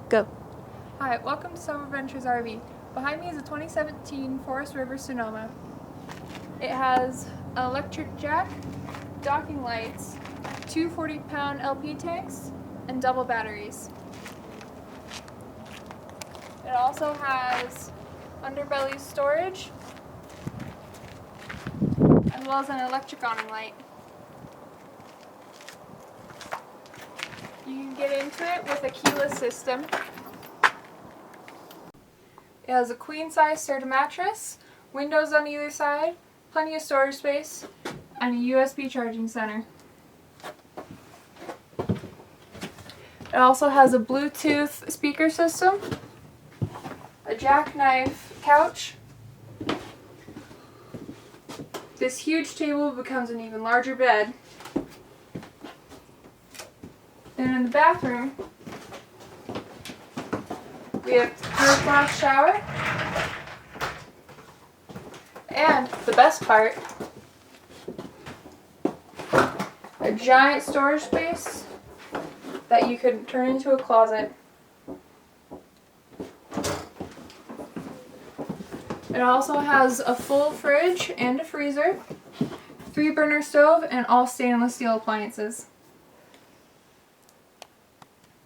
Go. Hi, welcome to Summer Ventures RV. Behind me is a 2017 Forest River Sonoma. It has an electric jack, docking lights, two 40-pound LP tanks, and double batteries. It also has underbelly storage, as well as an electric awning light. You can get into it with a keyless system. It has a queen-size Serta mattress, windows on either side, plenty of storage space, and a USB charging center. It also has a Bluetooth speaker system, a jackknife couch. This huge table becomes an even larger bed. And in the bathroom, we have a curved glass shower, and the best part, a giant storage space that you could turn into a closet. It also has a full fridge and a freezer, 3-burner stove, and all stainless steel appliances.